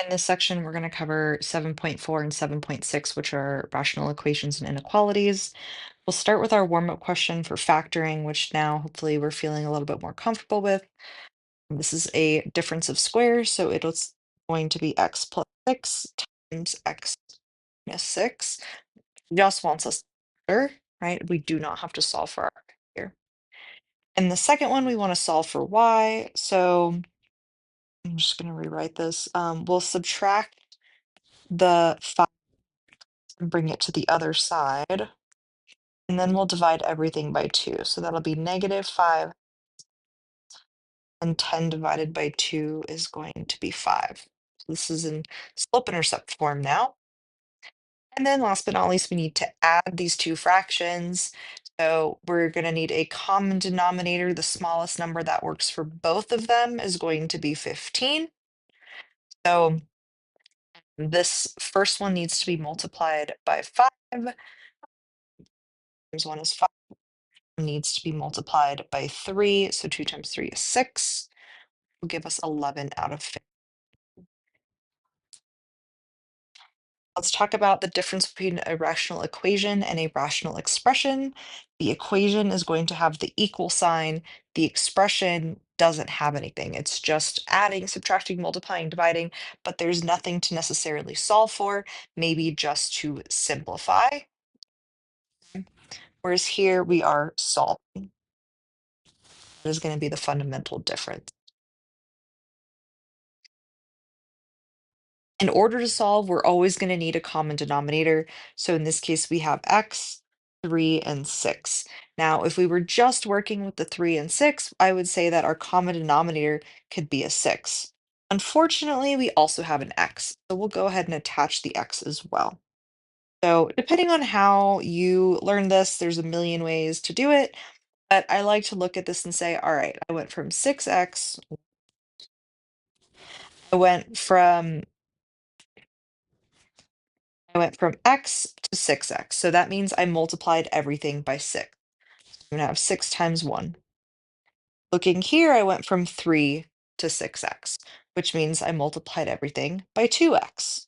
In this section, we're going to cover 7.4 and 7.6, which are rational equations and inequalities. We'll start with our warm-up question for factoring, which now hopefully we're feeling a little bit more comfortable with. This is a difference of squares, so it's going to be x plus 6 times x minus 6. It just wants us to factor, right? We do not have to solve for r here. And the second one, we want to solve for y. So I'm just going to rewrite this. We'll subtract the 5 and bring it to the other side. And then we'll divide everything by 2. So that'll be negative 5, and 10 divided by 2 is going to be 5. So this is in slope-intercept form now. And then last but not least, we need to add these two fractions. So we're going to need a common denominator. The smallest number that works for both of them is going to be 15. So this first one needs to be multiplied by 5. Times 1 is 5. Needs to be multiplied by 3. So 2 times 3 is 6. Will give us 11 out of 50. Let's talk about the difference between a rational equation and a rational expression. The equation is going to have the equal sign. The expression doesn't have anything. It's just adding, subtracting, multiplying, dividing, but there's nothing to necessarily solve for, maybe just to simplify. Whereas here we are solving. That is going to be the fundamental difference. In order to solve, we're always going to need a common denominator. So in this case, we have x, 3, and 6. Now, if we were just working with the 3 and 6, I would say that our common denominator could be a 6. Unfortunately, we also have an x, so we'll go ahead and attach the x as well. So depending on how you learn this, there's a million ways to do it, but I like to look at this and say, all right, I went from 6x, I went from I went from x to 6x. So that means I multiplied everything by 6. I'm going to have 6 times 1. Looking here, I went from 3 to 6x, which means I multiplied everything by 2x.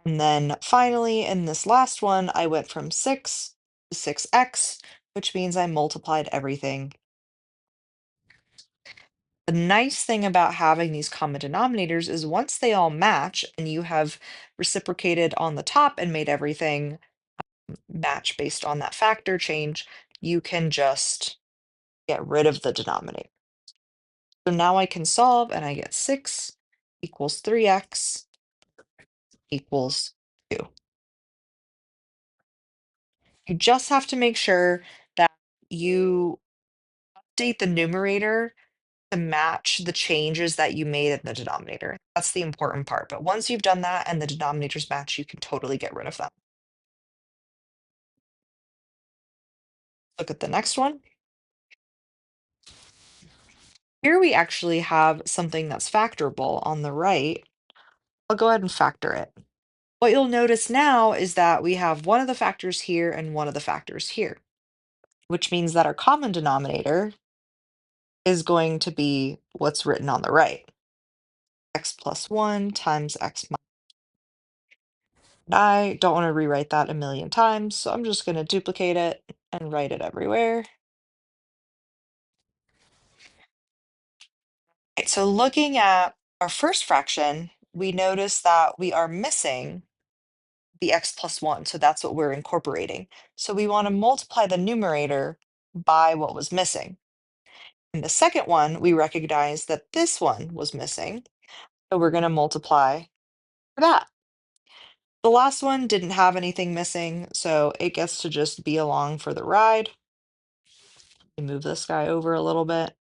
And then finally, in this last one, I went from 6 to 6x, which means I multiplied everything. The nice thing about having these common denominators is once they all match and you have reciprocated on the top and made everything match based on that factor change, you can just get rid of the denominator. So now I can solve and I get 6 equals 3x equals 2. You just have to make sure that you update the numerator to match the changes that you made in the denominator. That's the important part. But once you've done that and the denominators match, you can totally get rid of them. Look at the next one. Here we actually have something that's factorable on the right. I'll go ahead and factor it. What you'll notice now is that we have one of the factors here and one of the factors here, which means that our common denominator is going to be what's written on the right. X plus 1 times x minus. I don't want to rewrite that a million times, so I'm just going to duplicate it and write it everywhere. Right, so looking at our first fraction, we notice that we are missing the x plus 1, so that's what we're incorporating. So we want to multiply the numerator by what was missing. In the second one, we recognize that this one was missing, so we're going to multiply for that. The last one didn't have anything missing, so it gets to just be along for the ride. Let me move this guy over a little bit.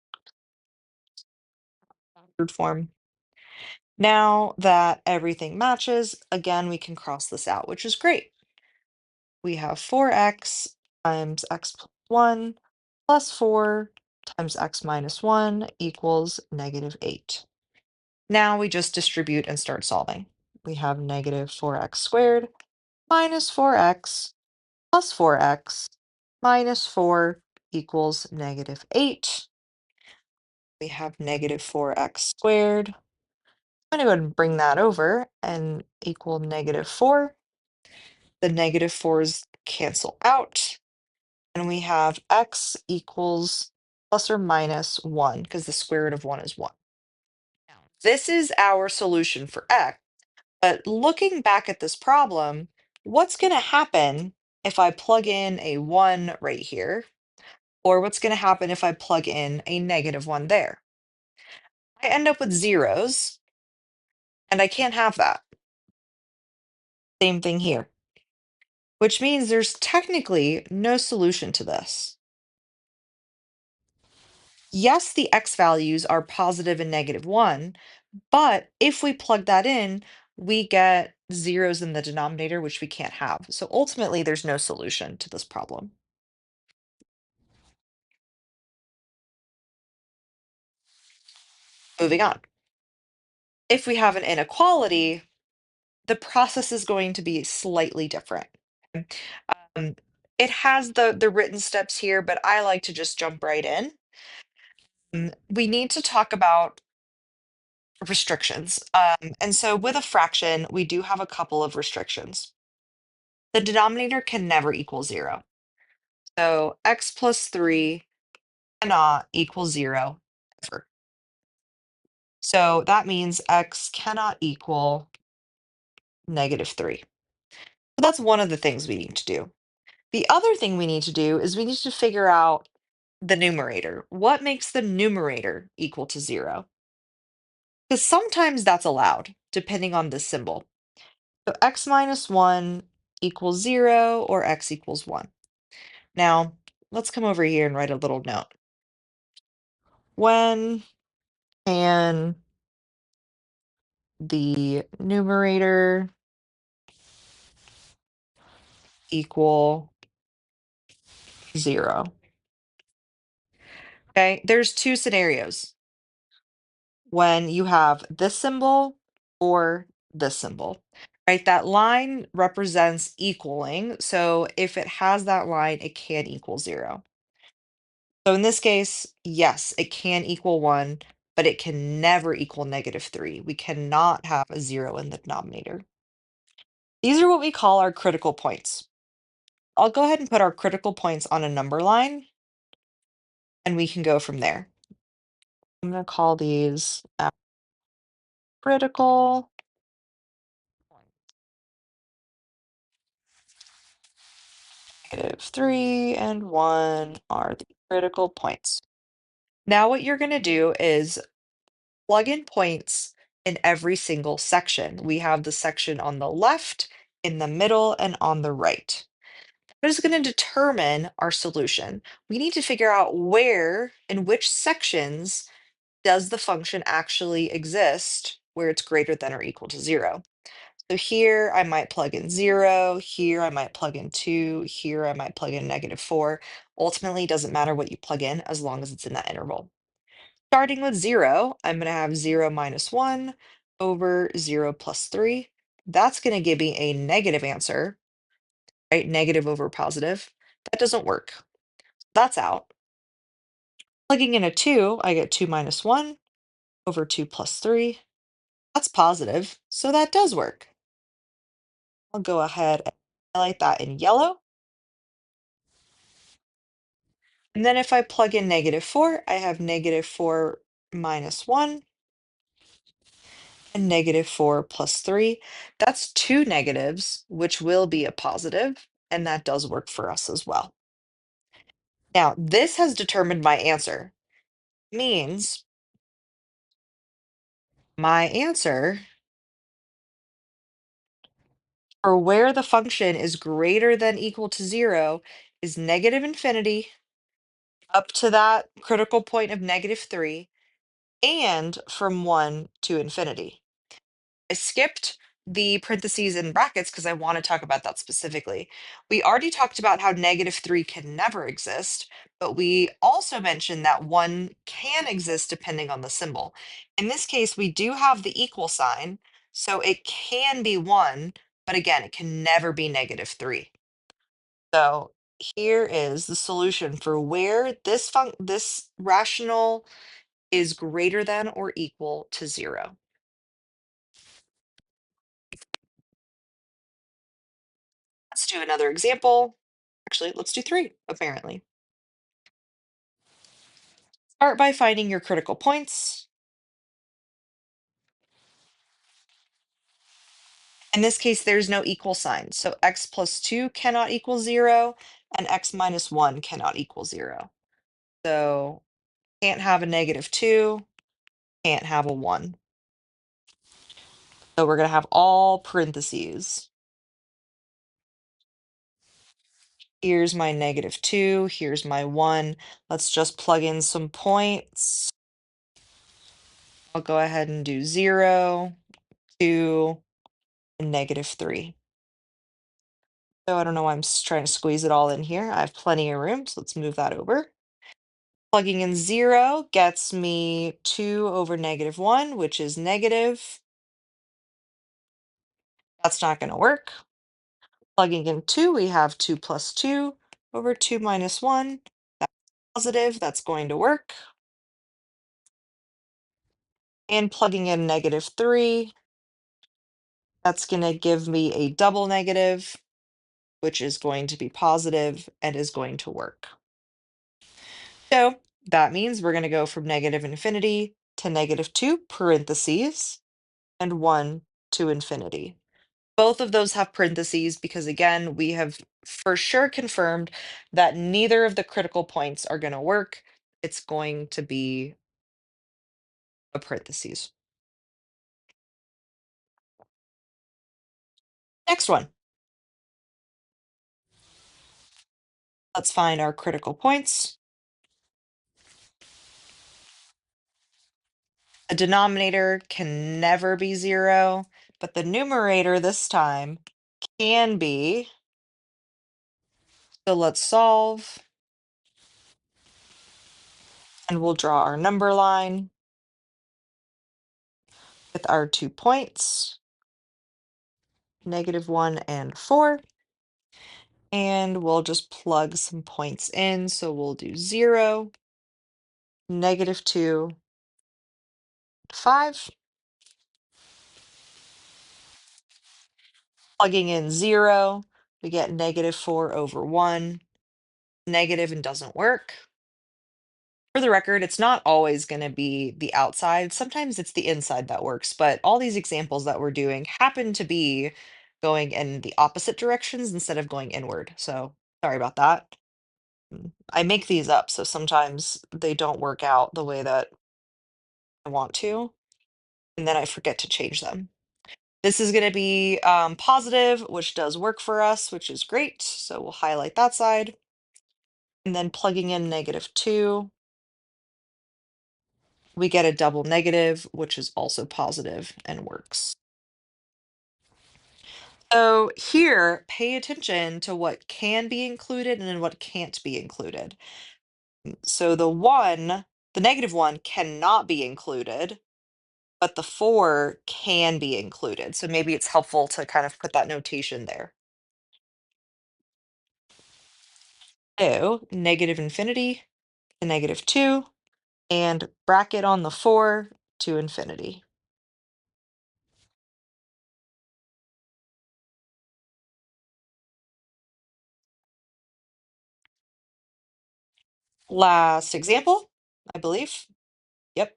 Standard form. Now that everything matches, again, we can cross this out, which is great. We have 4x times x plus 1 plus 4 times x minus 1 equals negative 8. Now we just distribute and start solving. We have negative 4x squared minus 4x plus 4x minus 4 equals negative 8. We have negative 4x squared I'm going to go ahead and bring that over and equal -4. The -4's cancel out, and we have x equals plus or minus 1 because the square root of 1 is 1. Now, this is our solution for x, but looking back at this problem, what's going to happen if I plug in a 1 right here, or what's going to happen if I plug in a -1 there? I end up with zeros, and I can't have that. Same thing here, which means there's technically no solution to this. Yes, the x values are positive and -1, but if we plug that in, we get zeros in the denominator, which we can't have. So ultimately, there's no solution to this problem. Moving on. If we have an inequality, the process is going to be slightly different. Um, it has the written steps here, but I like to just jump right in. We need to talk about restrictions. And so with a fraction, we do have a couple of restrictions. The denominator can never equal 0. So x plus 3 cannot equal 0 ever. So that means x cannot equal -3. So that's one of the things we need to do. The other thing we need to do is we need to figure out the numerator. What makes the numerator equal to 0? Because sometimes that's allowed, depending on the symbol. So x minus 1 equals 0 or x equals 1. Now, let's come over here and write a little note. When can the numerator equal 0? Okay, there's two scenarios. When you have this symbol or this symbol, right? That line represents equaling. So if it has that line, it can equal 0. So in this case, yes, it can equal 1, but it can never equal -3. We cannot have a 0 in the denominator. These are what we call our critical points. I'll go ahead and put our critical points on a number line, and we can go from there. I'm going to call these critical. -3 and 1 are the critical points. Now what you're going to do is plug in points in every single section. We have the section on the left, in the middle, and on the right. That is going to determine our solution. We need to figure out where, in which sections, does the function actually exist where it's greater than or equal to 0. So here I might plug in 0, here I might plug in 2, here I might plug in -4. Ultimately, it doesn't matter what you plug in as long as it's in that interval. Starting with 0, I'm going to have 0 minus 1 over 0 plus 3. That's going to give me a negative answer, right? Negative over positive. That doesn't work. That's out. Plugging in a 2, I get 2 minus 1 over 2 plus 3. That's positive, so that does work. I'll go ahead and highlight that in yellow. And then if I plug in -4, I have -4 minus 1 and -4 plus 3. That's two negatives, which will be a positive, and that does work for us as well. Now, this has determined my answer. Means my answer for where the function is greater than equal to 0 is -infinity up to that critical point of -3 and from 1 to infinity. I skipped the parentheses and brackets because I want to talk about that specifically. We already talked about how -3 can never exist, but we also mentioned that 1 can exist depending on the symbol. In this case, we do have the equal sign, so it can be 1, but again, it can never be -3. So here is the solution for where this rational is greater than or equal to 0. do another example. Actually, let's do three, apparently. Start by finding your critical points. In this case, there's no equal sign. So x plus 2 cannot equal 0, and x minus 1 cannot equal 0. So can't have a -2, can't have a 1. So we're going to have all parentheses. Here's my -2, here's my 1. Let's just plug in some points. I'll go ahead and do 0, 2, and -3. So I don't know why I'm trying to squeeze it all in here. I have plenty of room, so let's move that over. Plugging in 0 gets me 2 over -1, which is negative. That's not going to work. Plugging in 2, we have 2 plus 2 over 2 minus 1. That's positive. That's going to work. And plugging in -3, that's going to give me a double negative, which is going to be positive and is going to work. So that means we're going to go from -infinity to -2 parentheses and 1 to infinity. Both of those have parentheses because, again, we have for sure confirmed that neither of the critical points are going to work. It's going to be a parentheses. Next one. Let's find our critical points. A denominator can never be 0, but the numerator this time can be. So let's solve, and we'll draw our number line with our 2 points, -1 and 4. And we'll just plug some points in. So we'll do 0, -2, 5. Plugging in 0, we get -4 over 1. Negative and doesn't work. For the record, it's not always going to be the outside. Sometimes it's the inside that works, but all these examples that we're doing happen to be going in the opposite directions instead of going inward. So sorry about that. I make these up, so sometimes they don't work out the way that I want to, and then I forget to change them. This is going to be positive, which does work for us, which is great. So we'll highlight that side. And then plugging in -2, we get a double negative, which is also positive and works. So here, pay attention to what can be included and then what can't be included. So the -1 cannot be included, but the 4 can be included. So maybe it's helpful to kind of put that notation there. So -infinity to -2 and bracket on the 4 to infinity. Last example, I believe. Yep.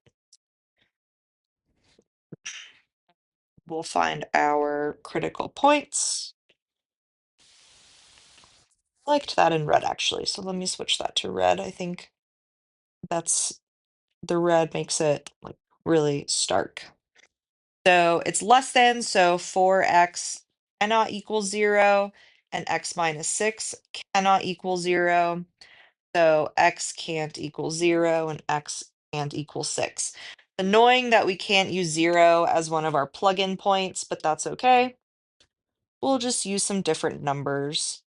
We'll find our critical points. I liked that in red actually, so let me switch that to red. I think that's the red makes it like really stark. So it's less than, so 4x cannot equal 0, and x minus 6 cannot equal 0. So x can't equal 0, and x can't equal 6. Annoying that we can't use 0 as one of our plug-in points, but that's okay. We'll just use some different numbers.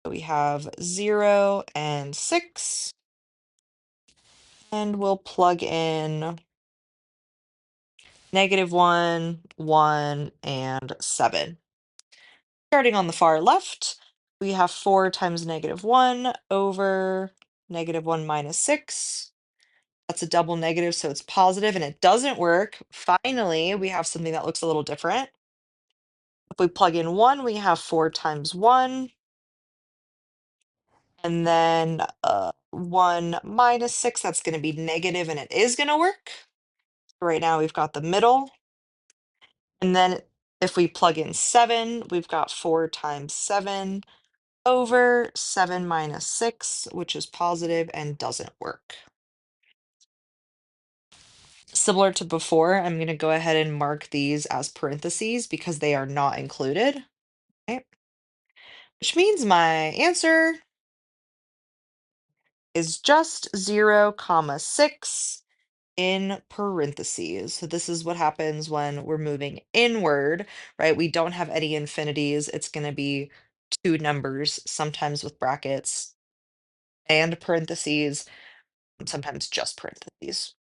So we have 0 and 6, and we'll plug in -1, 1, and 7. Starting on the far left, we have 4 times -1 over -1 minus 6. That's a double negative, so it's positive, and it doesn't work. Finally, we have something that looks a little different. If we plug in 1, we have 4 times 1. And then 1 minus 6, that's going to be negative, and it is going to work. Right now, we've got the middle. And then if we plug in 7, we've got 4 times 7 over 7 minus 6, which is positive and doesn't work. Similar to before, I'm going to go ahead and mark these as parentheses because they are not included, right? Which means my answer is just 0, comma 6 in parentheses. So this is what happens when we're moving inward, right? We don't have any infinities. It's going to be two numbers, sometimes with brackets and parentheses, and sometimes just parentheses.